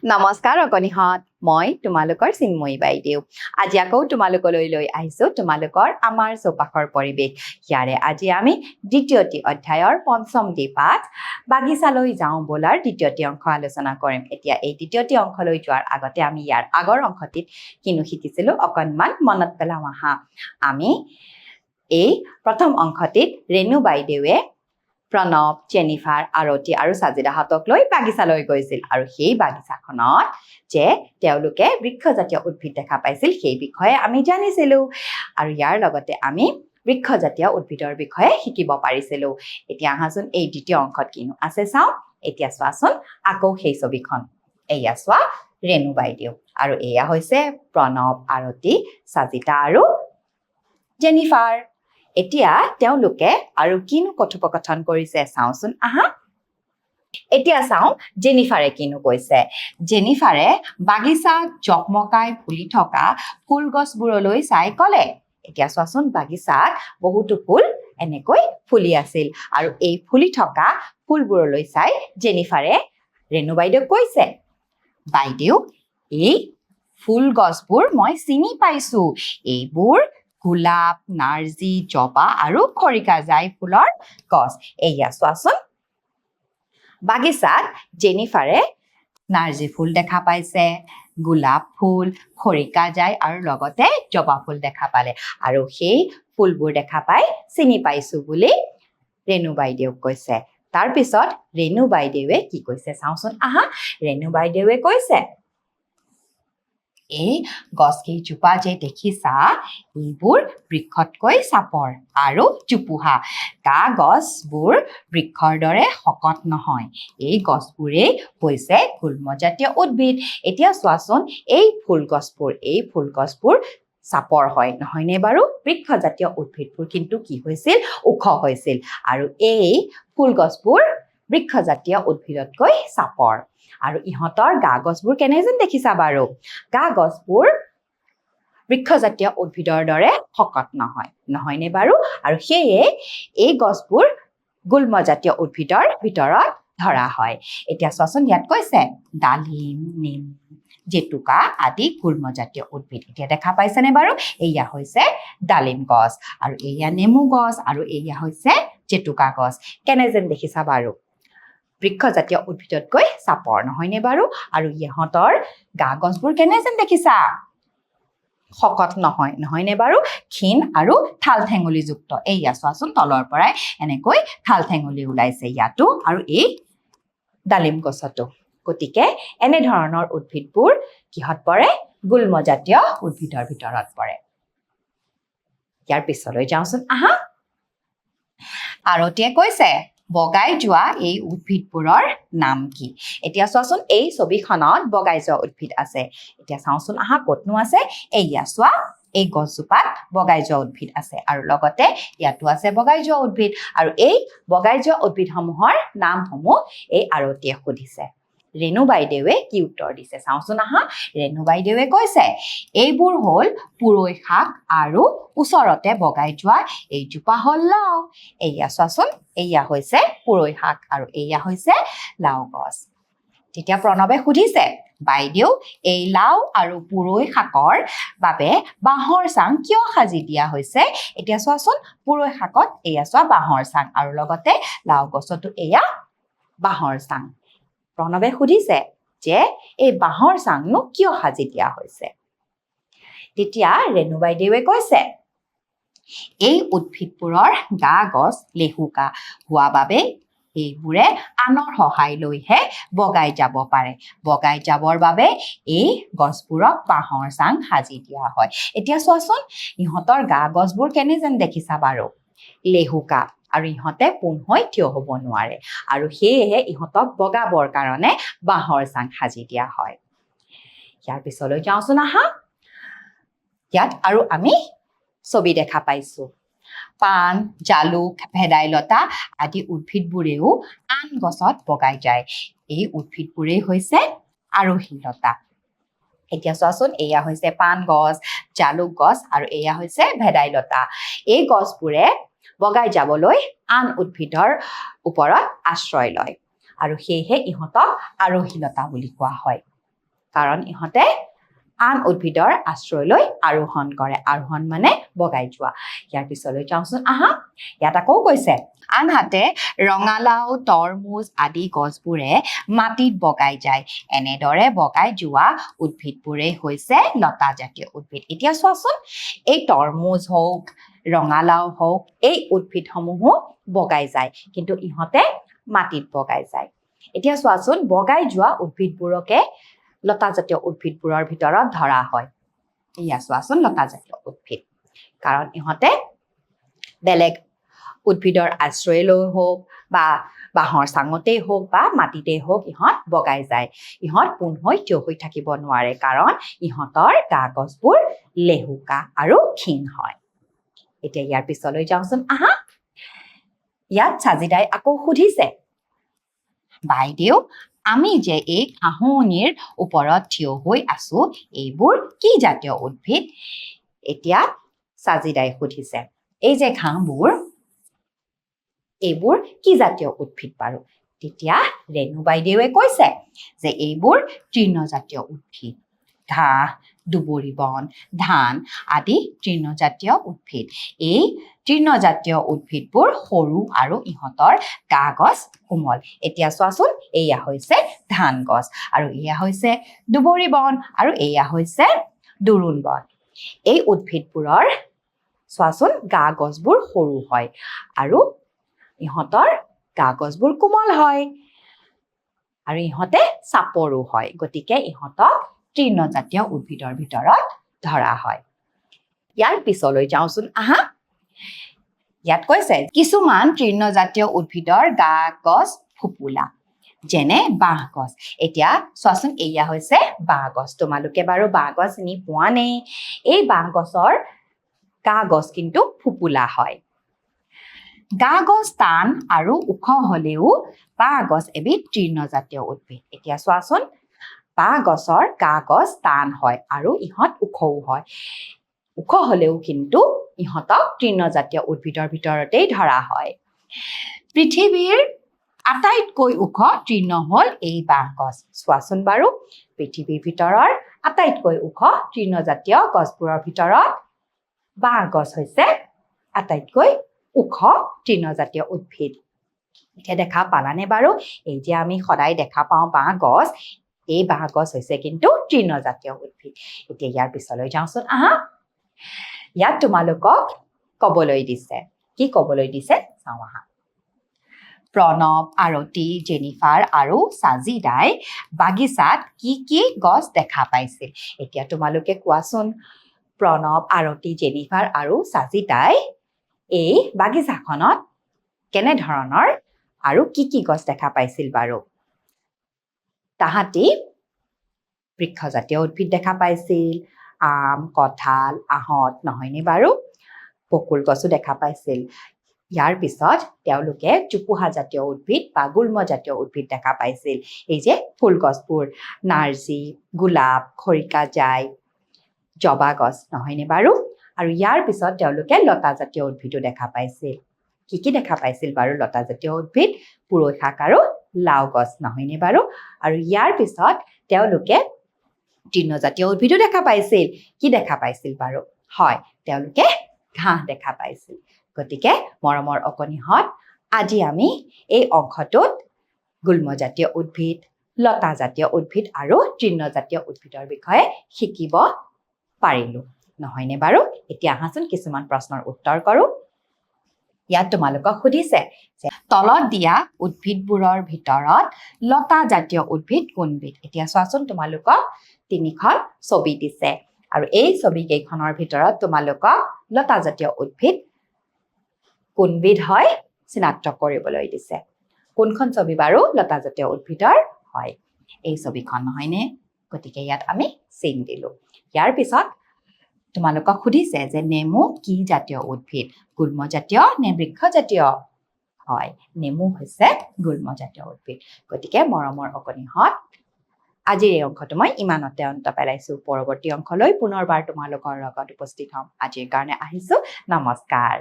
নমস্কাৰ অকণিহঁত মই তোমালোকৰ চিন্ময়ী বাইদেউ আজি আকৌ তোমালোকলৈ লৈ আহিছো তোমালোকৰ আমাৰ চৌপাশৰ পৰিৱেশ ইয়াৰে আজি আমি দ্বিতীয়টি অধ্যায়ৰ পঞ্চমটি পাঠ বাগিচালৈ যাওঁ বলাৰ দ্বিতীয়টি অংশ আলোচনা কৰিম এতিয়া এই দ্বিতীয়টি অংশলৈ যোৱাৰ আগতে আমি ইয়াৰ আগৰ অংশটিত কিনো শিকিছিলো অকণমান মনত পেলাওঁ আহা আমি এই প্ৰথম অংশটিত ৰেণু বাইদেৱে প্ৰণৱ জেনিফাৰ আৰতি আৰু সাজিদাহঁতক লৈ বাগিচালৈ গৈছিল আৰু সেই বাগিচাখনত যে তেওঁলোকে বৃক্ষজাতীয় উদ্ভিদ দেখা পাইছিল সেই বিষয়ে আমি জানিছিলো আৰু ইয়াৰ লগতে আমি বৃক্ষজাতীয় উদ্ভিদৰ বিষয়ে শিকিব পাৰিছিলো এতিয়া আহাচোন এই দ্বিতীয় অংশত কিনো আছে চাওঁ এতিয়া চোৱাচোন আকৌ সেই ছবিখন এয়া চোৱা ৰেণু বাইদেউ আৰু এয়া হৈছে প্ৰণৱ আৰতি সাজিদা আৰু জেনিফাৰ এতিয়া তেওঁলোকে আৰু কিনো কথোপকথন কৰিছে চাওঁচোন আহা এতিয়া চাওঁ জেনিফাৰে কিনো কৈছে জেনিফাৰে বাগিচাত জকমকাই ফুলি থকা ফুল গছবোৰলৈ চাই ক'লে এতিয়া চোৱাচোন বাগিচাত বহুতো ফুল এনেকৈ ফুলি আছিল আৰু এই ফুলি থকা ফুলবোৰলৈ চাই জেনিফাৰে ৰেণু বাইদেউক কৈছে বাইদেউ এই ফুল গছবোৰ মই চিনি পাইছো এইবোৰ গোলাপ নাৰ্জী জবা আৰু খৰিকাজাই ফুলৰ গছ এয়া চোৱাচোন বাগিচাত জেনিফাৰে নাৰ্জী ফুল দেখা পাইছে গোলাপ ফুল খৰিকাজাই আৰু লগতে জবা ফুল দেখা পালে আৰু সেই ফুলবোৰ দেখা পাই চিনি পাইছো বুলি ৰেণু বাইদেউক কৈছে তাৰ পিছত ৰেণু বাইদেৱে কি কৈছে চাওঁচোন আহা ৰেণু বাইদেৱে কৈছে এই গছকেইজোপা যে দেখিছা এইবোৰ বৃক্ষতকৈ চাপৰ আৰু জোপোহা গা গছবোৰ বৃক্ষৰ দৰে শকত নহয় এই গছবোৰেই হৈছে গুল্মজাতীয় উদ্ভিদ এতিয়া চোৱাচোন এই ফুল গছবোৰ চাপৰ হয় নহয়নে বাৰু বৃক্ষজাতীয় উদ্ভিদবোৰ কিন্তু কি হৈছিল ওখ হৈছিল আৰু এই ফুল গছবোৰ বৃক্ষজাতীয় উদ্ভিদতকৈ চাপৰ আৰু ইহঁতৰ গা গছবোৰ কেনে যেন দেখিছা বাৰু গা গছবোৰ বৃক্ষজাতীয় উদ্ভিদৰ দৰে শকত নহয়নে বাৰু আৰু সেয়ে এই গছবোৰ গুল্মজাতীয় উদ্ভিদৰ ভিতৰত ধৰা হয় এতিয়া চোৱাচোন ইয়াত কৈছে ডালিম নেমু জেতুকা আদি গুল্মজাতীয় উদ্ভিদ এতিয়া দেখা পাইছেনে বাৰু এয়া হৈছে ডালিম গছ আৰু এয়া নেমু গছ আৰু এয়া হৈছে জেতুকা গছ কেনে যেন দেখিছা বাৰু বৃক্ষজাতীয় উদ্ভিদতকৈ চাপৰ নহয়নে বাৰু আৰু ইহঁতৰ গা গছবোৰ কেনে যেন দেখিছা শকত নহয়নে বাৰু ক্ষীণ আৰু ঠাল ঠেঙুলিযুক্ত এয়া চোৱাচোন তলৰ পৰাই এনেকৈ ঠাল ঠেঙুলি ওলাইছে ইয়াতো আৰু এই ডালিম গছতো গতিকে এনেধৰণৰ উদ্ভিদবোৰ কিহত পৰে গুল্মজাতীয় উদ্ভিদৰ ভিতৰত পৰে ইয়াৰ পিছলৈ যাওঁচোন আহা আৰতিয়ে কৈছে বগাই যোৱা এই উদ্ভিদবোৰৰ নাম কি এতিয়া চোৱাচোন এই ছবিখনত বগাই যোৱা উদ্ভিদ আছে এতিয়া চাওঁচোন আহা ক'তনো আছে এয়া চোৱা এই গছজোপাত বগাই যোৱা উদ্ভিদ আছে আৰু লগতে ইয়াতো আছে বগাই যোৱা উদ্ভিদ আৰু এই বগাই যোৱা উদ্ভিদসমূহৰ নামসমূহ এই আৰতিয়ে সুধিছে ৰেণু বাইদেৱে কি উত্তৰ দিছে চাওঁচোন আহা ৰেণু বাইদেৱে কৈছে এইবোৰ হ'ল পুৰৈ শাক আৰু ওচৰতে বগাই যোৱা এইজোপা হ'ল লাও এয়া চোৱাচোন এয়া হৈছে পুৰৈ শাক আৰু এয়া হৈছে লাও গছ তেতিয়া প্ৰণৱে সুধিছে বাইদেউ এই লাও আৰু পুৰৈ শাকৰ বাবে বাঁহৰ চাং কিয় সাজি দিয়া হৈছে এতিয়া চোৱাচোন পুৰৈ শাকত এয়া চোৱা বাঁহৰ চাং আৰু লগতে লাও গছতো এয়া বাঁহৰ চাং প্ৰণৱে সুধিছে যে এই বাঁহৰ চাংনো কিয় সাজি দিয়া হৈছে তেতিয়া ৰেণু বাইদেৱে কৈছে এই উদ্ভিদবোৰৰ গা গছ লেহুকা হোৱা বাবে এইবোৰে আনৰ সহায় লৈহে বগাই যাব পাৰে বগাই যাবৰ বাবে এই গছবোৰক বাঁহৰ চাং সাজি দিয়া হয় এতিয়া চোৱাচোন ইহঁতৰ গা গছবোৰ কেনে যেন দেখিছা বাৰু লেহুকা আৰু ইহঁতে পোন হৈ থিয় হ'ব নোৱাৰে আৰু সেয়েহে ইহঁতক বগাবৰ কাৰণে বাঁহৰ চাং সাজি দিয়া হয় ইয়াৰ পিছলৈ যাওঁচোন আহা ইয়াত আৰু আমি ছবি দেখা পাইছো পাণ জালুক ভেদাইলতা আদি উদ্ভিদবোৰেও আন গছত বগাই যায় এই উদ্ভিদবোৰেই হৈছে আৰোহী লতা এতিয়া চোৱাচোন এয়া হৈছে পাণ গছ জালুক গছ আৰু এয়া হৈছে ভেদাইলতা এই গছবোৰে বগাই যাবলৈ আন উদ্ভিদৰ ওপৰত আশ্ৰয় লয় আৰু সেয়েহে ইহঁতক আৰোহী লতা বুলি কোৱা হয় কাৰণ ইহঁতে আন উদ্ভিদৰ আশ্ৰয়লৈ আৰোহণ কৰে আৰোহণ মানে বগাই যোৱা ইয়াৰ পিছলৈ যাওঁচোন আহা ইয়াত আকৌ কৈছে আনহাতে ৰঙালাও তৰমুজ আদি গছবোৰে মাটিত বগাই যায় এনেদৰে বগাই যোৱা উদ্ভিদবোৰেই হৈছে লতা জাতীয় উদ্ভিদ এতিয়া চোৱাচোন এই তৰমুজ হওক ৰঙালাও হওক এই উদ্ভিদসমূহো বগাই যায় কিন্তু ইহঁতে মাটিত বগাই যায় এতিয়া চোৱাচোন বগাই যোৱা উদ্ভিদবোৰকে লতা জাতীয় উদ্ভিদবোৰৰ ভিতৰত ধৰা হয় ইয়া চোৱাচোন লতা জাতীয় উদ্ভিদ কাৰণ ইহঁতে বেলেগ উদ্ভিদৰ আশ্ৰয় লৈ হওক বা বাঁহৰ চাঙতেই হওক বা মাটিতেই হওক ইহঁত বগাই যায় ইহঁত পোন হৈ থিয় হৈ থাকিব নোৱাৰে কাৰণ ইহঁতৰ গা গছবোৰ লেহুকা আৰু ক্ষীণ হয় এতিয়া ইয়াৰ পিছলৈ যাওঁচোন আহা ইয়াত চাজিদাই আকৌ সুধিছে বাইদেউ আমি যে এই ঘাঁহনিৰ ওপৰত থিয় হৈ আছো এইবোৰ কি জাতীয় উদ্ভিদ এতিয়া চাজিদাই সুধিছে এই যে ঘাঁহবোৰ এইবোৰ কি জাতীয় উদ্ভিদ বাৰু তেতিয়া ৰেণু বাইদেৱে কৈছে যে এইবোৰ তৃণজাতীয় উদ্ভিদ ঘাঁহ দুবৰি বন ধান আদি তৃণজাতীয় উদ্ভিদ এই তৃণজাতীয় উদ্ভিদবোৰ সৰু আৰু ইহঁতৰ গা গছ কোমল এতিয়া চোৱাচোন এয়া হৈছে ধান গছ আৰু এয়া হৈছে দুবৰি বন আৰু এয়া হৈছে দুৰুণ বন এই উদ্ভিদবোৰৰ চোৱাচোন গা গছবোৰ সৰু হয় আৰু ইহঁতৰ গা গছবোৰ কোমল হয় আৰু ইহঁতে চাপৰো হয় গতিকে ইহঁতক তৃণজাতীয় উদ্ভিদৰ ভিতৰত ধৰা হয় ইয়াৰ পিছলৈ যাওঁচোন আহা ইয়াত কৈছে কিছুমান তৃণজাতীয় উদ্ভিদৰ গা গছ ফুপুলা যেনে বাঁহ গছ এতিয়া চোৱাচোন এয়া হৈছে বাঁহ গছ তোমালোকে বাৰু বাঁহ গছ চিনি পোৱা নে এই বাঁহ গছৰ গা গছ কিন্তু ফুপুলা হয় গা গছ টান আৰু ওখ হলেও বাঁহ গছ এবিধ তৃণজাতীয় উদ্ভিদ এতিয়া চোৱাচোন বাঁহ গছৰ গা গছ টান হয় আৰু ইহঁত ওখও হয় ওখ হলেও কিন্তু ইহঁতক তৃণজাতীয় উদ্ভিদৰ ভিতৰতেই ধৰা হয় পৃথিৱীৰ আটাইতকৈ ওখ তৃণ হল এই বাঁহ গছ চোৱাচোন বাৰু পৃথিৱীৰ ভিতৰৰ আটাইতকৈ ওখ তৃণজাতীয় গছবোৰৰ ভিতৰত বাঁহ গছ হৈছে আটাইতকৈ ওখ তৃণজাতীয় উদ্ভিদ এতিয়া দেখা পালানে বাৰু এই যে আমি সদায় দেখা পাওঁ বাঁহ গছ এই বাঁহ গছ হৈছে কিন্তু তৃণজাতীয় উদ্ভিদ এতিয়া ইয়াৰ পিছলৈ যাওঁচোন আহা ইয়াত তোমালোকক কবলৈ দিছে কি কবলৈ দিছে চাওঁ আহা প্ৰণৱ আৰতি জেনিফাৰ আৰু চাজিদাই বাগিচাত কি কি গছ দেখা পাইছিল এতিয়া তোমালোকে কোৱাচোন প্ৰণৱ আৰতি জেনিফাৰ আৰু চাজিদাই এই বাগিচাখনত কেনে ধৰণৰ আৰু কি কি গছ দেখা পাইছিল বাৰু তাহাঁতি বৃক্ষজাতীয় উদ্ভিদ দেখা পাইছিল আম কঁঠাল আহঁত নহয়নে বাৰু বকুল গছো দেখা পাইছিল ইয়াৰ পিছত তেওঁলোকে জোপোহা জাতীয় উদ্ভিদ বা গুল্ম জাতীয় উদ্ভিদ দেখা পাইছিল এই যে ফুল গছবোৰ নাৰ্জী গোলাপ খৰিকাজাই জবা গছ নহয়নে বাৰু আৰু ইয়াৰ পিছত তেওঁলোকে লতা জাতীয় উদ্ভিদো দেখা পাইছিল কি দেখা পাইছিল বাৰু লতা জাতীয় উদ্ভিদ পুৰৈ শাক আৰু লাও গছ নহয়নে বাৰু আৰু ইয়াৰ পিছত তেওঁলোকে তৃণজাতীয় উদ্ভিদো দেখা পাইছিল কি দেখা পাইছিল বাৰু হয় তেওঁলোকে ঘাঁহ দেখা পাইছিল গতিকে মৰমৰ অকণিহঁত আজি আমি এই অংশটোত গুল্মজাতীয় উদ্ভিদ লতা জাতীয় উদ্ভিদ আৰু তৃণজাতীয় উদ্ভিদৰ বিষয়ে শিকিব পাৰিলো নহয়নে বাৰু এতিয়া আহাচোন কিছুমান প্ৰশ্নৰ উত্তৰ কৰো ইয়াত তোমালোকক সুধিছে যে তলত দিয়া উদ্ভিদবোৰৰ ভিতৰত লতা জাতীয় উদ্ভিদ কোনবিধ এতিয়া চোৱাচোন তোমালোকক তিনিখন ছবি দিছে আৰু এই ছবি কেইখনৰ ভিতৰত তোমালোকক লতা জাতীয় উদ্ভিদ কোনবিধ হয় চিনাক্ত কৰিবলৈ দিছে কোনখন ছবি বাৰু লতা জাতীয় উদ্ভিদৰ হয় এই ছবিখন নহয়নে গতিকে ইয়াত আমি চিন দিলো ইয়াৰ পিছত তোমালোকক সুধিছে যে নেমু কি জাতীয় উদ্ভিদ গুল্মজাতীয় নে বৃক্ষজাতীয় হয় নেমু হৈছে গুল্মজাতীয় উদ্ভিদ গতিকে মৰমৰ অকণিহঁত আজিৰ এই অংশটো মই ইমানতে অন্ত পেলাইছো পৰৱৰ্তী অংশলৈ পুনৰবাৰ তোমালোকৰ লগত উপস্থিত হ'ম আজিৰ কাৰণে আহিছো নমস্কাৰ